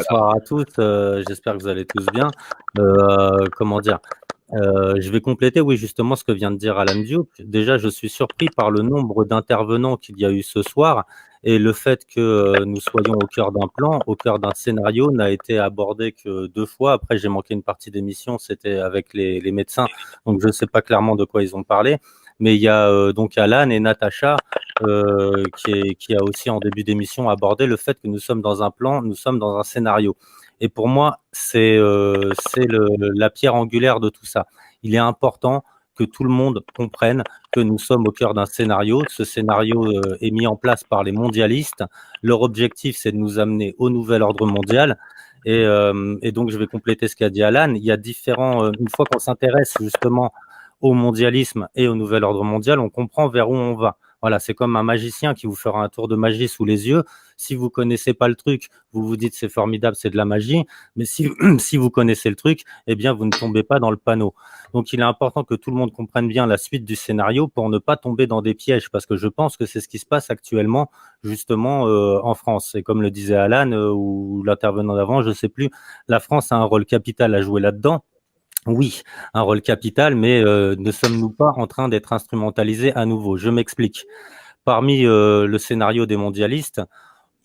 bonsoir à tous, j'espère que vous allez tous bien. Comment dire? Je vais compléter, oui, justement, ce que vient de dire Alan Duke. Déjà, je suis surpris par le nombre d'intervenants qu'il y a eu ce soir et le fait que, nous soyons au cœur d'un plan, au cœur d'un scénario n'a été abordé que 2 fois. Après, j'ai manqué une partie d'émission, c'était avec les médecins, donc je ne sais pas clairement de quoi ils ont parlé. Mais il y a, donc Alan et Natacha, qui a aussi en début d'émission abordé le fait que nous sommes dans un plan, nous sommes dans un scénario. Et pour moi, c'est la pierre angulaire de tout ça. Il est important que tout le monde comprenne que nous sommes au cœur d'un scénario. Ce scénario est mis en place par les mondialistes. Leur objectif, c'est de nous amener au nouvel ordre mondial. Et donc, je vais compléter ce qu'a dit Alan. Il y a une fois qu'on s'intéresse justement au mondialisme et au nouvel ordre mondial, on comprend vers où on va. Voilà, c'est comme un magicien qui vous fera un tour de magie sous les yeux. Si vous connaissez pas le truc, vous vous dites c'est formidable, c'est de la magie. Mais si, si vous connaissez le truc, eh bien, vous ne tombez pas dans le panneau. Donc, il est important que tout le monde comprenne bien la suite du scénario pour ne pas tomber dans des pièges, parce que je pense que c'est ce qui se passe actuellement, justement, en France. Et comme le disait Alan ou l'intervenant d'avant, je sais plus, la France a un rôle capital à jouer là-dedans. Oui, un rôle capital, mais ne sommes-nous pas en train d'être instrumentalisés à nouveau? Je m'explique. Parmi le scénario des mondialistes,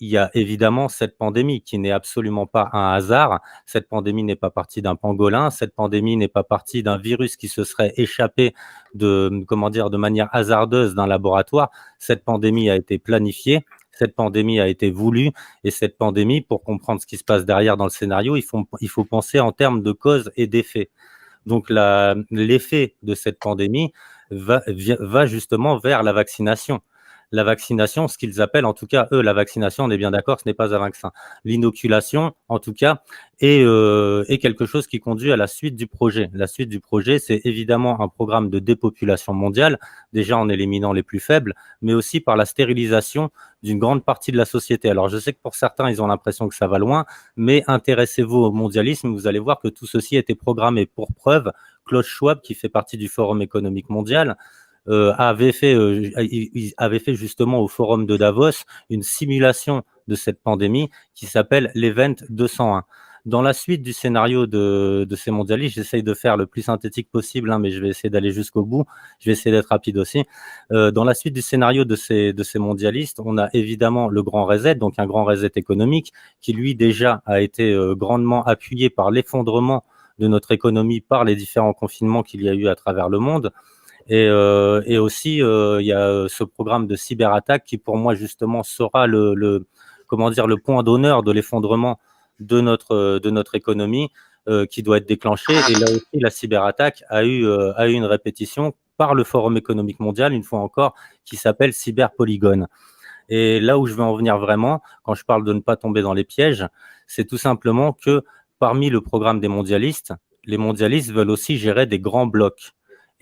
il y a évidemment cette pandémie qui n'est absolument pas un hasard. Cette pandémie n'est pas partie d'un pangolin. Cette pandémie n'est pas partie d'un virus qui se serait échappé de manière hasardeuse d'un laboratoire. Cette pandémie a été planifiée. Cette pandémie a été voulue. Et cette pandémie, pour comprendre ce qui se passe derrière dans le scénario, il faut penser en termes de cause et d'effet. Donc l'effet de cette pandémie va justement vers la vaccination. La vaccination, ce qu'ils appellent, en tout cas, eux, la vaccination, on est bien d'accord, ce n'est pas un vaccin. L'inoculation, en tout cas, est quelque chose qui conduit à la suite du projet. La suite du projet, c'est évidemment un programme de dépopulation mondiale, déjà en éliminant les plus faibles, mais aussi par la stérilisation d'une grande partie de la société. Alors, je sais que pour certains, ils ont l'impression que ça va loin, mais intéressez-vous au mondialisme, vous allez voir que tout ceci a été programmé. Pour preuve, Klaus Schwab, qui fait partie du Forum économique mondial, avait fait justement au forum de Davos une simulation de cette pandémie qui s'appelle l'Event 201. Dans la suite du scénario de ces mondialistes, j'essaye de faire le plus synthétique possible, hein, mais je vais essayer d'aller jusqu'au bout. Je vais essayer d'être rapide aussi. Dans la suite du scénario de ces mondialistes, on a évidemment le grand reset, donc un grand reset économique qui, lui, déjà a été grandement appuyé par l'effondrement de notre économie par les différents confinements qu'il y a eu à travers le monde. Et aussi, il y a ce programme de cyberattaque qui, pour moi, justement, sera comment dire, le point d'honneur de l'effondrement de notre économie qui doit être déclenché. Et là aussi, la cyberattaque a eu une répétition par le Forum économique mondial, une fois encore, qui s'appelle Cyberpolygone. Et là où je veux en venir vraiment, quand je parle de ne pas tomber dans les pièges, c'est tout simplement que parmi le programme des mondialistes, les mondialistes veulent aussi gérer des grands blocs.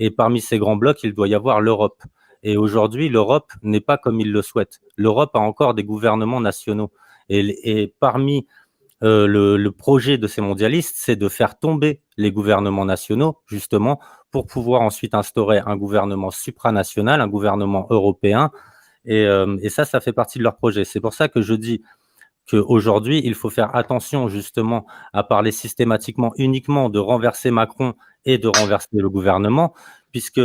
Et parmi ces grands blocs, il doit y avoir l'Europe. Et aujourd'hui, l'Europe n'est pas comme ils le souhaitent. L'Europe a encore des gouvernements nationaux. Et parmi le projet de ces mondialistes, c'est de faire tomber les gouvernements nationaux, justement, pour pouvoir ensuite instaurer un gouvernement supranational, un gouvernement européen. Et ça fait partie de leur projet. C'est pour ça que je dis qu'aujourd'hui, il faut faire attention justement à parler systématiquement uniquement de renverser Macron et de renverser le gouvernement, puisque,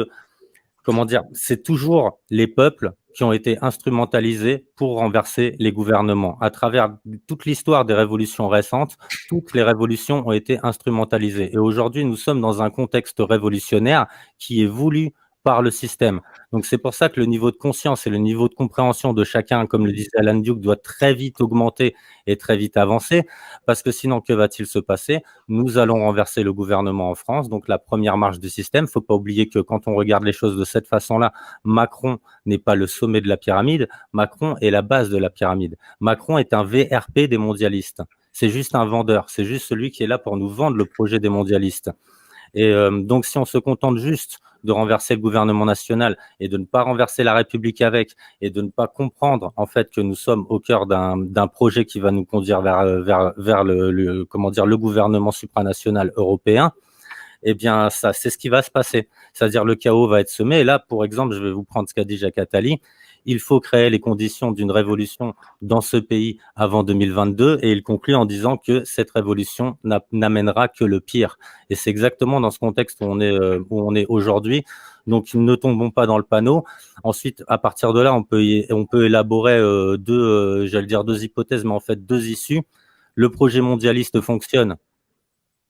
comment dire, c'est toujours les peuples qui ont été instrumentalisés pour renverser les gouvernements. À travers toute l'histoire des révolutions récentes, toutes les révolutions ont été instrumentalisées. Et aujourd'hui, nous sommes dans un contexte révolutionnaire qui est voulu par le système. Donc c'est pour ça que le niveau de conscience et le niveau de compréhension de chacun, comme le disait Alan Duke, doit très vite augmenter et très vite avancer, parce que sinon, que va-t-il se passer? Nous allons renverser le gouvernement en France, donc la première marche du système. Il ne faut pas oublier que quand on regarde les choses de cette façon-là, Macron n'est pas le sommet de la pyramide, Macron est la base de la pyramide. Macron est un VRP des mondialistes. C'est juste un vendeur, c'est juste celui qui est là pour nous vendre le projet des mondialistes. Et donc, si on se contente juste de renverser le gouvernement national et de ne pas renverser la République avec, et de ne pas comprendre en fait que nous sommes au cœur d'un projet qui va nous conduire vers comment dire, le gouvernement supranational européen, eh bien, ça, c'est ce qui va se passer. C'est-à-dire le chaos va être semé. Et là, pour exemple, je vais vous prendre ce qu'a dit Jacques Attali. il faut créer les conditions d'une révolution dans ce pays avant 2022, et il conclut en disant que cette révolution n'amènera que le pire. Et c'est exactement dans ce contexte où on est aujourd'hui. Donc, ne tombons pas dans le panneau. Ensuite, à partir de là, on peut élaborer deux hypothèses, mais en fait deux issues. Le projet mondialiste fonctionne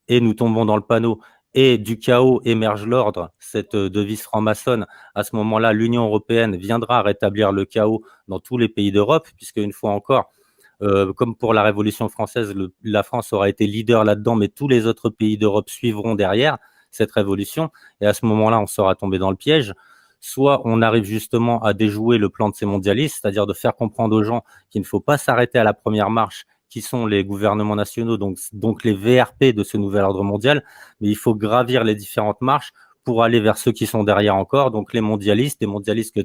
et nous tombons dans le panneau, et du chaos émerge l'ordre, cette devise franc-maçonne. À ce moment-là, l'Union européenne viendra rétablir le chaos dans tous les pays d'Europe, puisque une fois encore, comme pour la Révolution française, la France aura été leader là-dedans, mais tous les autres pays d'Europe suivront derrière cette révolution. Et à ce moment-là, on sera tombé dans le piège. Soit on arrive justement à déjouer le plan de ces mondialistes, c'est-à-dire de faire comprendre aux gens qu'il ne faut pas s'arrêter à la première marche, qui sont les gouvernements nationaux, donc les VRP de ce nouvel ordre mondial, mais il faut gravir les différentes marches pour aller vers ceux qui sont derrière encore, donc les mondialistes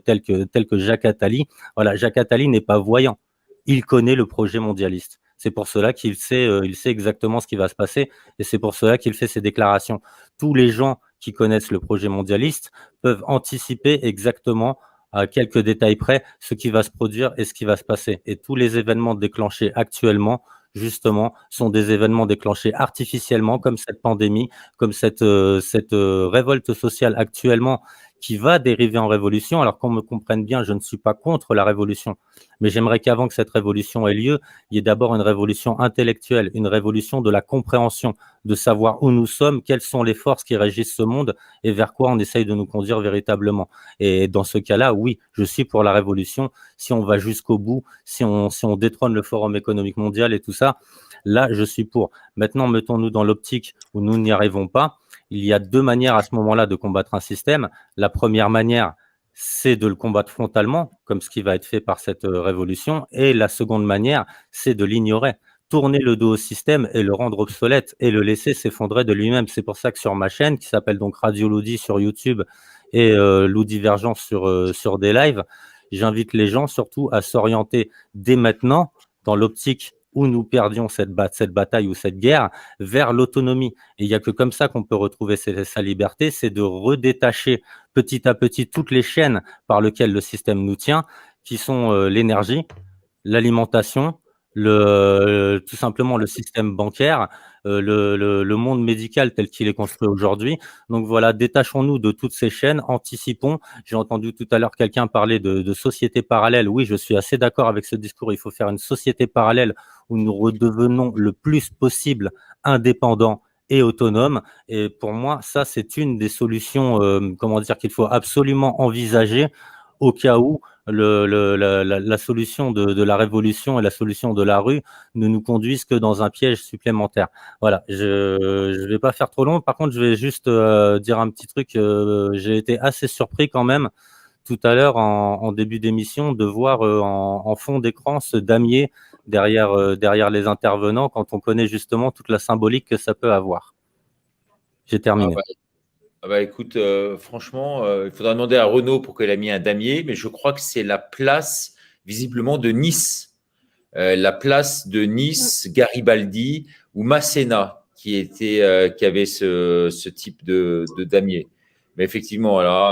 tels que Jacques Attali. Voilà, Jacques Attali n'est pas voyant, il connaît le projet mondialiste. C'est pour cela qu'il sait exactement ce qui va se passer, et c'est pour cela qu'il fait ces déclarations. Tous les gens qui connaissent le projet mondialiste peuvent anticiper exactement, à quelques détails près, ce qui va se produire et ce qui va se passer. Et tous les événements déclenchés actuellement, justement, sont des événements déclenchés artificiellement, comme cette pandémie, comme cette révolte sociale actuellement, qui va dériver en révolution. Alors qu'on me comprenne bien, je ne suis pas contre la révolution, mais j'aimerais qu'avant que cette révolution ait lieu, il y ait d'abord une révolution intellectuelle, une révolution de la compréhension, de savoir où nous sommes, quelles sont les forces qui régissent ce monde et vers quoi on essaye de nous conduire véritablement. Et dans ce cas-là, oui, je suis pour la révolution. Si on va jusqu'au bout, si on détrône le Forum économique mondial et tout ça, là, je suis pour. Maintenant, mettons-nous dans l'optique où nous n'y arrivons pas. Il y a deux manières à ce moment-là de combattre un système. La première manière, c'est de le combattre frontalement, comme ce qui va être fait par cette révolution. Et la seconde manière, c'est de l'ignorer, tourner le dos au système et le rendre obsolète et le laisser s'effondrer de lui-même. C'est pour ça que sur ma chaîne, qui s'appelle donc Radio Loudi sur YouTube et Lou Divergence sur des lives, j'invite les gens surtout à s'orienter dès maintenant dans l'optique où nous perdions cette bataille ou cette guerre vers l'autonomie. Et il n'y a que comme ça qu'on peut retrouver sa liberté, c'est de redétacher petit à petit toutes les chaînes par lesquelles le système nous tient, qui sont l'énergie, l'alimentation, tout simplement le système bancaire, le monde médical tel qu'il est construit aujourd'hui. Donc voilà, détachons-nous de toutes ces chaînes, anticipons. J'ai entendu tout à l'heure quelqu'un parler de société parallèle. Oui, je suis assez d'accord avec ce discours. Il faut faire une société parallèle où nous redevenons le plus possible indépendants et autonomes. Et pour moi, ça, c'est une des solutions, qu'il faut absolument envisager au cas où la solution de la révolution et la solution de la rue ne nous conduisent que dans un piège supplémentaire. Voilà, je vais pas faire trop long. Par contre, je vais juste dire un petit truc. J'ai été assez surpris quand même tout à l'heure en début d'émission de voir en fond d'écran ce damier derrière les intervenants, quand on connaît justement toute la symbolique que ça peut avoir. J'ai terminé. Écoute, franchement, il faudra demander à Renaud pourquoi il a mis un damier, mais je crois que c'est la place visiblement de Nice. La place de Nice, Garibaldi ou Masséna qui avait ce type de damier. Mais effectivement, alors